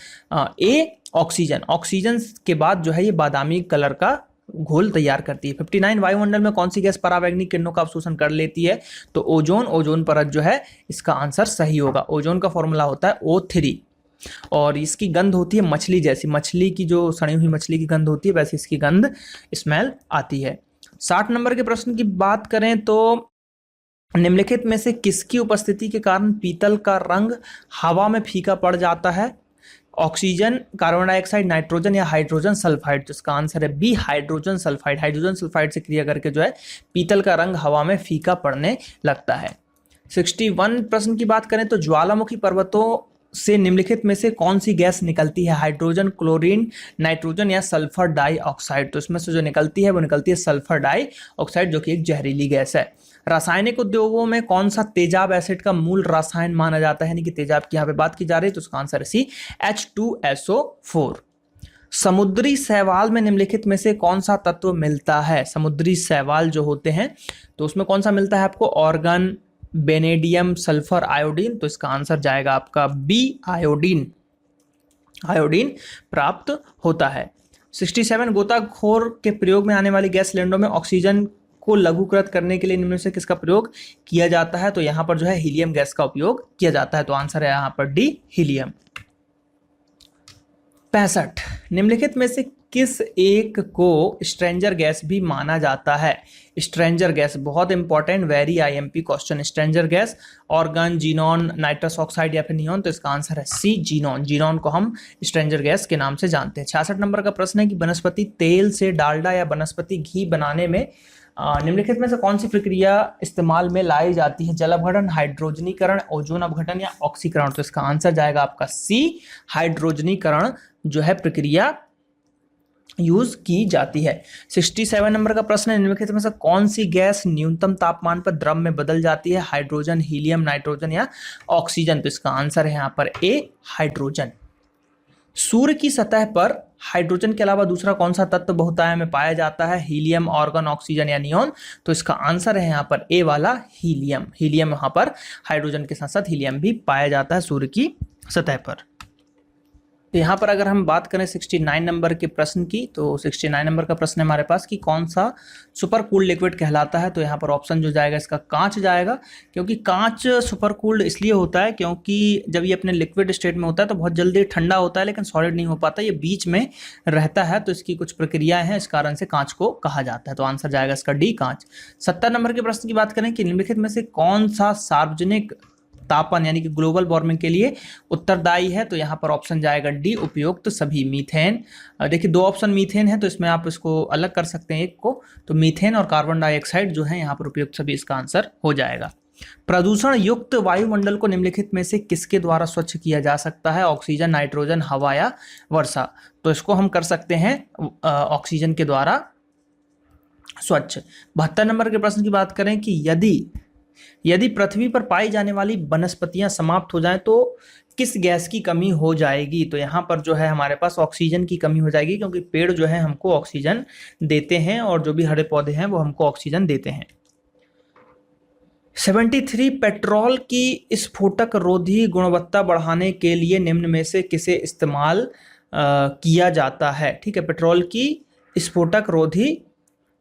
ए, ऑक्सीजन। ऑक्सीजन के बाद जो है ये बादामी कलर का घोल तैयार करती है। 59 वायुमंडल में कौन सी गैस परावैंगनिक किरणों का अवशोषण कर लेती है? तो ओजोन, ओजोन परत जो है इसका आंसर सही होगा। ओजोन का फॉर्मूला होता है O3, और इसकी गंध होती है मछली जैसी, मछली की जो सड़ी हुई मछली की गंध होती है वैसे इसकी गंध स्मेल आती है। 60 नंबर के प्रश्न की बात करें तो निम्नलिखित में से किसकी उपस्थिति के कारण पीतल का रंग हवा में फीका पड़ जाता है? ऑक्सीजन, कार्बन डाइऑक्साइड, नाइट्रोजन, या हाइड्रोजन सल्फाइड। तो इसका आंसर है B, hydrogen sulphide. Hydrogen sulphide से क्रिया करके जो है पीतल का रंग हवा में फीका पड़ने लगता है। 61 प्रश्न की बात करें तो ज्वालामुखी पर्वतों से निम्नलिखित में से कौन सी गैस निकलती है? हाइड्रोजन, क्लोरीन, नाइट्रोजन या सल्फर डाइऑक्साइड? तो इसमें से जो निकलती है वो निकलती है सल्फर डाइऑक्साइड, जो कि एक जहरीली गैस है। रासायनिक उद्योगों में कौन सा तेजाब एसिड का मूल रसायन माना जाता है? यानी कि तेजाब की यहाँ पे बात की जा रही है, तो उसका आंसर है सी, H2SO4। समुद्री शैवाल में निम्नलिखित में से कौन सा तत्व मिलता है? समुद्री शैवाल जो होते हैं तो उसमें कौन सा मिलता है आपको? Organ, vanadium, sulphur, iodine. तो इसका आंसर जाएगा आपका बी, आयोडीन। आयोडीन प्राप्त होता है। 67 गोताखोर के प्रयोग में आने वाली गैस सिलेंडरों में ऑक्सीजन को लघुकृत करने के लिए निम्न में से किसका प्रयोग किया जाता है? तो यहाँ पर जो है हीलियम गैस का उपयोग किया जाता है। तो आंसर है यहाँ पर डी, हीलियम। 65 निम्नलिखित में से किस एक को स्ट्रेंजर गैस भी माना जाता है? स्ट्रेंजर गैस बहुत important, very IMP question. Stranger gas organ, xenon, nitrous oxide या फिर नियॉन? तो इसका आंसर है सी, जीनॉन। जीनॉन को हम स्ट्रेंजर गैस के नाम से जानते हैं। 66 नंबर का प्रश्न है कि वनस्पति तेल से डालडा या वनस्पति घी बनाने में निम्नलिखित में से कौन सी प्रक्रिया इस्तेमाल में लाई जाती है? जल अपघटन, हाइड्रोजनीकरण, ओजोन अपघटन या ऑक्सीकरण? तो इसका आंसर जाएगा आपका सी, हाइड्रोजनीकरण जो है प्रक्रिया यूज की जाती है। 67 नंबर का प्रश्न है, निम्नलिखित में से कौन सी गैस न्यूनतम तापमान पर द्रव में बदल जाती है? हाइड्रोजन, हीलियम, नाइट्रोजन या ऑक्सीजन? तो इसका आंसर है यहाँ पर ए, हाइड्रोजन। सूर्य की सतह पर हाइड्रोजन के अलावा दूसरा कौन सा तत्व बहुतायत में पाया जाता है? हीलियम, ऑर्गन, ऑक्सीजन या नियॉन? तो इसका आंसर है यहाँ पर ए वाला, हीलियम। हीलियम यहाँ पर हाइड्रोजन के साथ साथ हीलियम भी पाया जाता है सूर्य की सतह पर। तो यहाँ पर अगर हम बात करें 69 नंबर के प्रश्न की, तो 69 नंबर का प्रश्न है हमारे पास कि कौन सा सुपर कूल्ड लिक्विड कहलाता है? तो यहाँ पर ऑप्शन जो जाएगा इसका कांच जाएगा, क्योंकि कांच सुपर कूल्ड इसलिए होता है क्योंकि जब ये अपने लिक्विड स्टेट में होता है तो बहुत जल्दी ठंडा होता है, लेकिन सॉलिड नहीं हो पाता, ये बीच में रहता है, तो इसकी कुछ प्रक्रियाएं हैं, इस कारण से कांच को कहा जाता है। तो आंसर जाएगा इसका डी, कांच। 70 नंबर के प्रश्न की बात करें कि निम्नलिखित में से कौन सा सार्वजनिक तापन यानी कि ग्लोबल वार्मिंग के लिए उत्तरदायी है? तो यहाँ पर ऑप्शन जाएगा डी, उपयुक्त सभी। मीथेन, देखिए दो ऑप्शन मीथेन है, तो इसमें आप इसको अलग कर सकते हैं एक को, तो मीथेन और कार्बन डाइऑक्साइड जो है यहाँ पर उपयुक्त सभी, इसका आंसर हो जाएगा। प्रदूषण युक्त वायुमंडल को निम्नलिखित में से किसके द्वारा स्वच्छ किया जा सकता है? ऑक्सीजन, नाइट्रोजन, हवा या वर्षा? तो इसको हम कर सकते हैं ऑक्सीजन के द्वारा स्वच्छ। 72 नंबर के प्रश्न की बात करें कि यदि पृथ्वी पर पाई जाने वाली वनस्पतियां समाप्त हो जाएं तो किस गैस की कमी हो जाएगी? तो यहाँ पर जो है हमारे पास ऑक्सीजन की कमी हो जाएगी, क्योंकि पेड़ जो है हमको ऑक्सीजन देते हैं और जो भी हरे पौधे हैं वो हमको ऑक्सीजन देते हैं। 73 पेट्रोल की स्फोटक रोधी गुणवत्ता बढ़ाने के लिए निम्न में से किसे इस्तेमाल किया जाता है? ठीक है, पेट्रोल की स्फोटक रोधी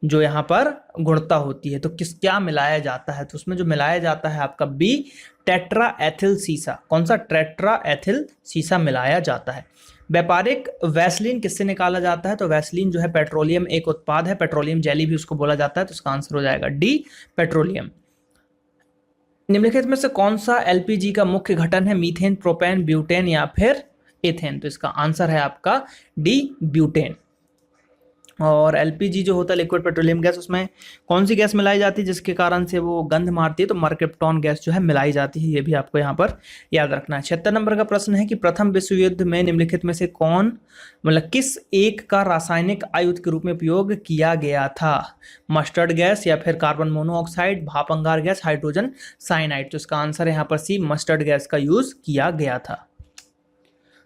जो यहाँ पर गुणता होती है, तो क्या मिलाया जाता है? तो उसमें जो मिलाया जाता है आपका बी, टेट्रा एथिल सीसा। कौन सा? टेट्रा एथिल सीसा मिलाया जाता है। व्यापारिक वैसलीन किससे निकाला जाता है? तो वैसलीन जो है पेट्रोलियम एक उत्पाद है, पेट्रोलियम जेली भी उसको बोला जाता है, तो इसका आंसर हो जाएगा डी, पेट्रोलियम। निम्नलिखित में से कौन सा एलपीजी का मुख्य घटक है? मीथेन, प्रोपेन, ब्यूटेन या फिर एथेन? तो इसका आंसर है आपका डी, ब्यूटेन। और एलपीजी जो होता है लिक्विड पेट्रोलियम गैस, उसमें कौन सी गैस मिलाई जाती है जिसके कारण से वो गंध मारती है? तो मर्केप्टॉन गैस जो है मिलाई जाती है, ये भी आपको यहाँ पर याद रखना है। 76 नंबर का प्रश्न है कि प्रथम विश्व युद्ध में निम्नलिखित में से किस एक का रासायनिक आयुध के रूप में उपयोग किया गया था? मस्टर्ड गैस या फिर कार्बन मोनोऑक्साइड, भाप अंगार गैस, हाइड्रोजन साइनाइड? तो इसका आंसर है यहाँ पर सी, मस्टर्ड गैस का यूज किया गया था।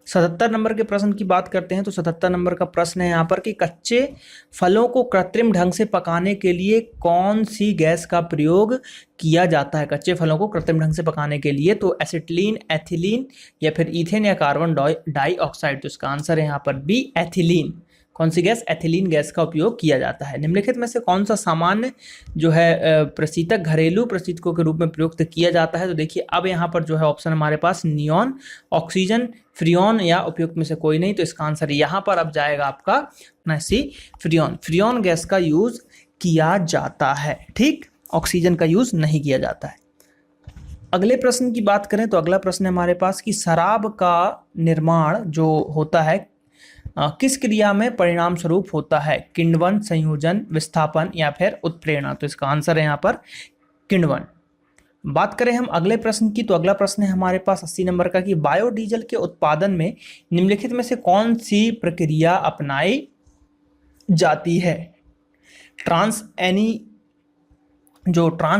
77 नंबर के प्रश्न की बात करते हैं, तो 77 नंबर का प्रश्न है यहाँ पर कि कच्चे फलों को कृत्रिम ढंग से पकाने के लिए कौन सी गैस का प्रयोग किया जाता है? कच्चे फलों को कृत्रिम ढंग से पकाने के लिए, तो एसिटिलीन, एथिलीन या फिर ईथेन या कार्बन डाइऑक्साइड? तो इसका आंसर है यहाँ पर बी, एथिलीन। कौन सी गैस? एथिलीन गैस का उपयोग किया जाता है। निम्नलिखित में से कौन सा सामान्य जो है प्रशीतक घरेलू प्रशीतकों के रूप में प्रयुक्त किया जाता है? तो देखिए अब यहाँ पर जो है ऑप्शन हमारे पास नियॉन, ऑक्सीजन, फ्रियोन या उपयुक्त में से कोई नहीं, तो इसका आंसर यहाँ पर अब जाएगा आपका सी, फ्रियोन। फ्रियोन गैस का यूज किया जाता है, ठीक, ऑक्सीजन का यूज नहीं किया जाता है। अगले प्रश्न की बात करें तो अगला प्रश्न है हमारे पास कि शराब का निर्माण जो होता है किस क्रिया में परिणाम स्वरूप होता है? किण्वन, संयोजन, विस्थापन या फिर उत्प्रेरणा? तो इसका आंसर है यहाँ पर किण्वन। बात करें हम अगले प्रश्न की, तो अगला प्रश्न है हमारे पास 80 नंबर का कि बायोडीजल के उत्पादन में निम्नलिखित में से कौन सी प्रक्रिया अपनाई जाती है? ट्रांस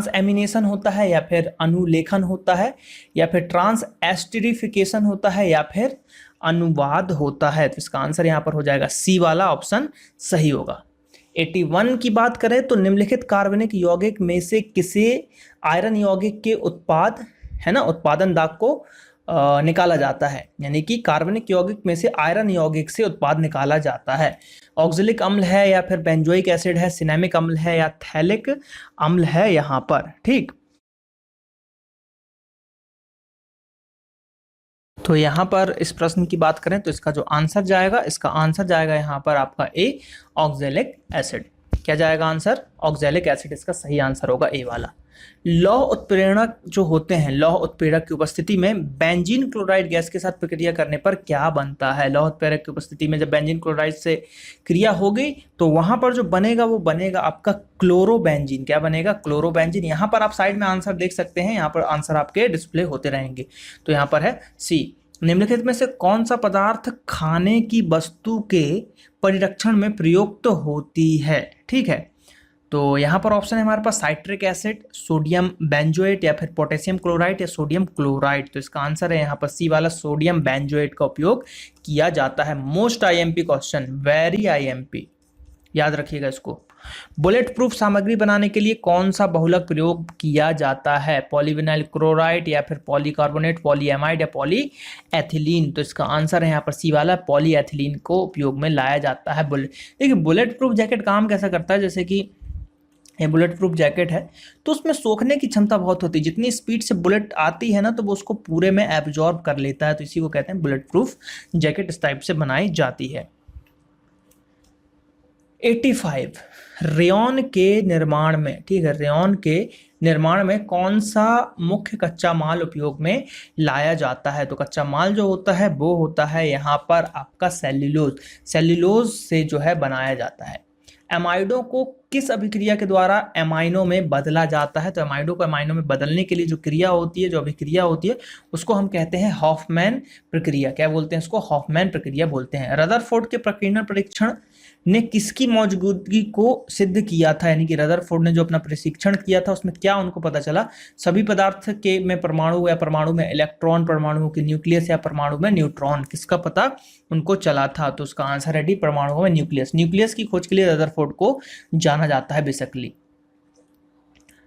एमिनेशन होता है, या फिर अनुलेखन होता है, या फिर ट्रांस एस्टरिफिकेशन होता है, या फिर अनुवाद होता है? तो इसका आंसर यहाँ पर हो जाएगा सी वाला ऑप्शन सही होगा। 81 की बात करें तो निम्नलिखित कार्बनिक यौगिक में से किसे आयरन यौगिक के उत्पादन दाब को निकाला जाता है? यानी कि कार्बनिक यौगिक में से आयरन यौगिक से उत्पाद निकाला जाता है। ऑक्जेलिक अम्ल है, या फिर बेंजोइक एसिड है, सिनेमिक अम्ल है, या थैलिक अम्ल है यहां पर। ठीक, तो यहां पर इस प्रश्न की बात करें तो इसका जो आंसर जाएगा, इसका आंसर जाएगा यहां पर आपका ए, ऑक्जेलिक एसिड। क्या जाएगा आंसर? ऑक्जेलिक एसिड इसका सही आंसर होगा, ए वाला। लौह उत्प्रेरक जो होते हैं, लौह उत्प्रेरक की उपस्थिति में बेंजीन क्लोराइड गैस के साथ प्रक्रिया करने पर क्या बनता है? लौह उत्प्रेरक की उपस्थिति में जब बेंजीन क्लोराइड से क्रिया हो गई तो वहां पर जो बनेगा वो बनेगा आपका क्लोरोबेंजीन। क्या बनेगा? क्लोरोबेंजीन। यहाँ पर आप साइड में आंसर देख सकते हैं, यहाँ पर आंसर आपके डिस्प्ले होते रहेंगे। तो यहाँ पर है सी। निम्नलिखित में से कौन सा पदार्थ खाने की वस्तु के परिरक्षण में प्रयुक्त होती है? ठीक है, तो यहाँ पर ऑप्शन है हमारे पास साइट्रिक एसिड, सोडियम बेंजोएट, या फिर पोटेशियम क्लोराइड, या सोडियम क्लोराइड। तो इसका आंसर है यहाँ पर सी वाला, सोडियम बेंजोएट का उपयोग किया जाता है। Most IMP question, very IMP, याद रखिएगा इसको। बुलेट प्रूफ सामग्री बनाने के लिए कौन सा बहुलक प्रयोग किया जाता है? पॉलीविनाइल क्लोराइड, या फिर पॉलीकार्बोनेट, पॉलीएमाइड, या पॉलीएथिलीन? तो इसका आंसर है यहाँ पर सी वाला, पॉलीएथिलीन को उपयोग में लाया जाता है। देखिए बुलेट प्रूफ जैकेट काम कैसा करता है, जैसे कि ये बुलेट प्रूफ जैकेट है तो उसमें सोखने की क्षमता बहुत होती है। जितनी स्पीड से बुलेट आती है ना तो वो उसको पूरे में एब्जॉर्ब कर लेता है, तो इसी को कहते हैं बुलेट प्रूफ जैकेट। इस टाइप से बनाई जाती है। 85, रेयॉन के निर्माण में, ठीक है, रेयॉन के निर्माण में कौन सा मुख्य कच्चा माल उपयोग में लाया जाता है? तो कच्चा माल जो होता है वो होता है यहाँ पर आपका सेल्यूलोज। सेल्यूलोज से जो है बनाया जाता है। एमाइडो को किस अभिक्रिया के द्वारा एमाइनो में बदला जाता है? तो एमाइडो को एमाइनो में बदलने के लिए जो क्रिया होती है, जो अभिक्रिया होती है, उसको हम कहते हैं हॉफमैन प्रक्रिया। क्या बोलते हैं इसको? हॉफमैन प्रक्रिया बोलते हैं। रदरफोर्ड के प्रकीर्णन परीक्षण ने किसकी मौजूदगी को सिद्ध किया था? यानी कि रदरफोर्ड ने जो अपना प्रशिक्षण किया था उसमें क्या उनको पता चला? सभी पदार्थ के में परमाणु, या परमाणु में इलेक्ट्रॉन, परमाणु के न्यूक्लियस, या परमाणु में न्यूट्रॉन, किसका पता उनको चला था? तो उसका आंसर है डी, परमाणु में न्यूक्लियस। न्यूक्लियस की खोज के लिए रदरफोर्ड को जाना जाता है बेसिकली।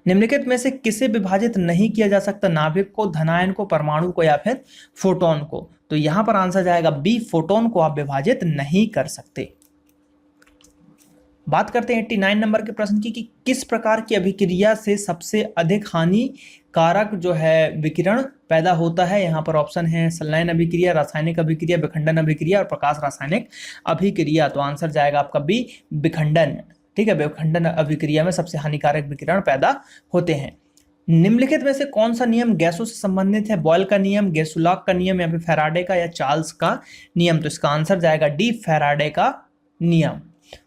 निम्नलिखित में से किसे विभाजित नहीं किया जा सकता? नाभिक को, धनायन को, परमाणु को, या फिर फोटोन को? तो यहां पर आंसर जाएगा बी, फोटोन को आप विभाजित नहीं कर सकते। बात करते हैं 89 नंबर के प्रश्न की कि किस प्रकार की अभिक्रिया से सबसे अधिक हानिकारक जो है विकिरण पैदा होता है? यहाँ पर ऑप्शन है संलयन अभिक्रिया, रासायनिक अभिक्रिया, विखंडन अभिक्रिया, और प्रकाश रासायनिक अभिक्रिया। तो आंसर जाएगा आपका बी, विखंडन। ठीक है, विखंडन अभिक्रिया में सबसे हानिकारक विकिरण पैदा होते हैं। निम्नलिखित में से कौन सा नियम गैसों से संबंधित है? बॉयल का नियम, गैसुलाक का नियम, या फिर फैराडे का या चार्ल्स का नियम? तो इसका आंसर जाएगा डी, फैराडे का नियम,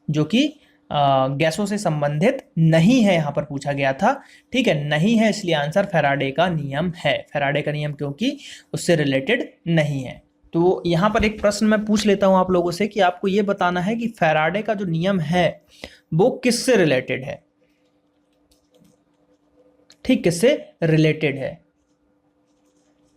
जो कि गैसों से संबंधित नहीं है, यहां पर पूछा गया था। ठीक है, नहीं है, इसलिए आंसर फैराडे का नियम है। फैराडे का नियम क्योंकि उससे रिलेटेड नहीं है। तो यहां पर एक प्रश्न मैं पूछ लेता हूं आप लोगों से कि आपको यह बताना है कि फैराडे का जो नियम है वो किससे रिलेटेड है? ठीक, किससे रिलेटेड है?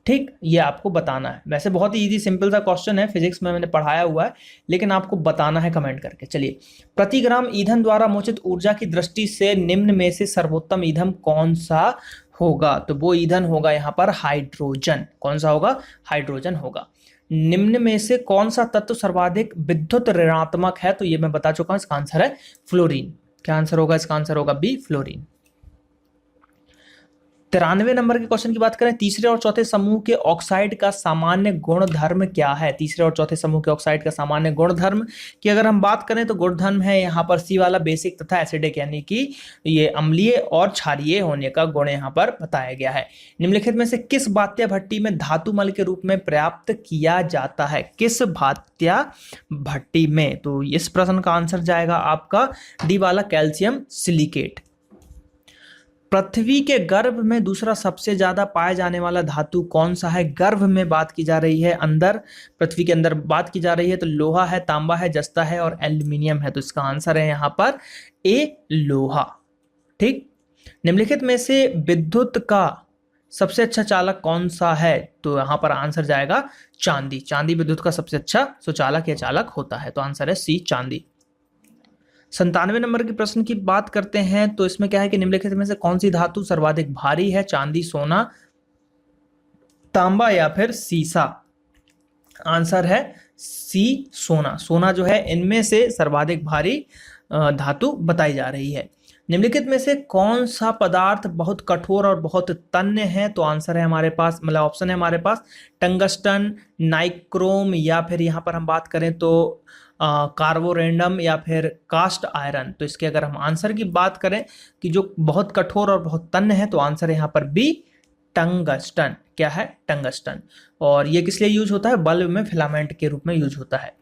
ठीक, ये आपको बताना है। वैसे बहुत ही इजी सिंपल सा क्वेश्चन है, फिजिक्स में मैंने पढ़ाया हुआ है, लेकिन आपको बताना है कमेंट करके। चलिए, प्रति ग्राम ईंधन द्वारा मोचित ऊर्जा की दृष्टि से निम्न में से सर्वोत्तम ईंधन कौन सा होगा? तो वो ईंधन होगा यहाँ पर हाइड्रोजन। कौन सा होगा? हाइड्रोजन होगा। निम्न में से कौन सा तत्व सर्वाधिक विद्युत ऋणात्मक है? तो ये मैं बता चुका हूं, इसका आंसर है फ्लोरीन। क्या आंसर होगा? इसका आंसर होगा बी, फ्लोरीन। 93 नंबर के क्वेश्चन की बात करें, तीसरे और चौथे समूह के ऑक्साइड का सामान्य गुणधर्म क्या है? तीसरे और चौथे समूह के ऑक्साइड का सामान्य गुणधर्म की अगर हम बात करें तो गुणधर्म है यहाँ पर सी वाला, बेसिक तथा एसिडिक, यानी कि ये अम्लीय और क्षारीय होने का गुण यहाँ पर बताया गया है। निम्नलिखित में से किस बात्या भट्टी में धातु मल के रूप में प्राप्त किया जाता है? किस बात्या भट्टी में? तो इस प्रश्न का आंसर जाएगा आपका डी वाला, कैल्शियम सिलिकेट। पृथ्वी के गर्भ में दूसरा सबसे ज्यादा पाया जाने वाला धातु कौन सा है? गर्भ में बात की जा रही है, अंदर पृथ्वी के अंदर बात की जा रही है, तो लोहा है, तांबा है, जस्ता है और एल्यूमिनियम है। तो इसका आंसर है यहाँ पर ए, लोहा। ठीक। निम्नलिखित में से विद्युत का सबसे अच्छा चालक कौन सा है? तो यहां पर आंसर जाएगा चांदी। चांदी विद्युत का सबसे अच्छा सुचालक या चालक होता है। तो आंसर है सी, चांदी। 97 नंबर के प्रश्न की बात करते हैं। तो इसमें क्या है कि निम्नलिखित में से कौन सी धातु सर्वाधिक भारी है? चांदी, सोना, तांबा या फिर सीसा? आंसर है सी, सोना। सोना जो है इनमें से सर्वाधिक भारी धातु बताई जा रही है। निम्नलिखित में से कौन सा पदार्थ बहुत कठोर और बहुत तन्य है? तो आंसर है हमारे पास, मतलब ऑप्शन है हमारे पास, टंगस्टन, नाइक्रोम या फिर यहाँ पर हम बात करें तो कार्बोरेंडम या फिर कास्ट आयरन। तो इसके अगर हम आंसर की बात करें कि जो बहुत कठोर और बहुत तन्य है, तो आंसर है यहाँ पर बी, टंगस्टन। क्या है? टंगस्टन। और ये किस लिए यूज होता है? बल्ब में फिलामेंट के रूप में यूज होता है।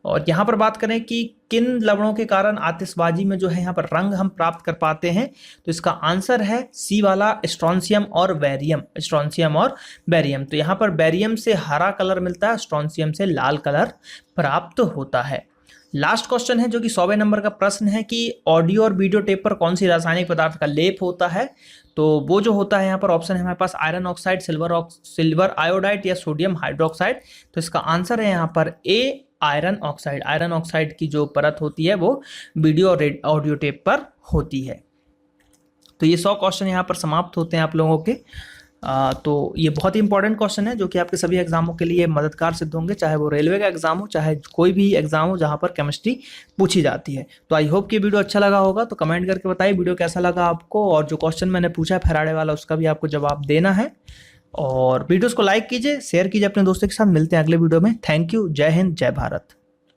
और यहाँ पर बात करें कि किन लवणों के कारण आतिशबाजी में जो है यहाँ पर रंग हम प्राप्त कर पाते हैं, तो इसका आंसर है सी वाला, स्ट्रोंशियम और बैरियम। स्ट्रोंशियम और बैरियम। तो यहाँ पर बैरियम से हरा कलर मिलता है, स्ट्रोंशियम से लाल कलर प्राप्त होता है। लास्ट क्वेश्चन है जो कि 100वें नंबर का प्रश्न है कि ऑडियो और वीडियो टेप पर कौन सी रासायनिक पदार्थ का लेप होता है? तो वो जो होता है यहाँ पर ऑप्शन है हमारे पास, आयरन ऑक्साइड, सिल्वर आयोडाइड या सोडियम हाइड्रोक्साइड। तो इसका आंसर है यहाँ पर ए, आयरन ऑक्साइड। आयरन ऑक्साइड की जो परत होती है वो वीडियो और ऑडियो टेप पर होती है। तो ये 100 क्वेश्चन यहाँ पर समाप्त होते हैं आप लोगों के। तो ये बहुत ही इंपॉर्टेंट क्वेश्चन है जो कि आपके सभी एग्जामों के लिए मददगार सिद्ध होंगे, चाहे वो रेलवे का एग्जाम हो, चाहे कोई भी एग्जाम हो जहाँ पर केमिस्ट्री पूछी जाती है। तो आई होप कि वीडियो अच्छा लगा होगा। तो कमेंट करके बताइए वीडियो कैसा लगा आपको, और जो क्वेश्चन मैंने पूछा है फैराडे वाला, उसका भी आपको जवाब देना है। और वीडियोस को लाइक कीजिए, शेयर कीजिए अपने दोस्तों के साथ। मिलते हैं अगले वीडियो में। Thank you. जय हिंद, जय भारत।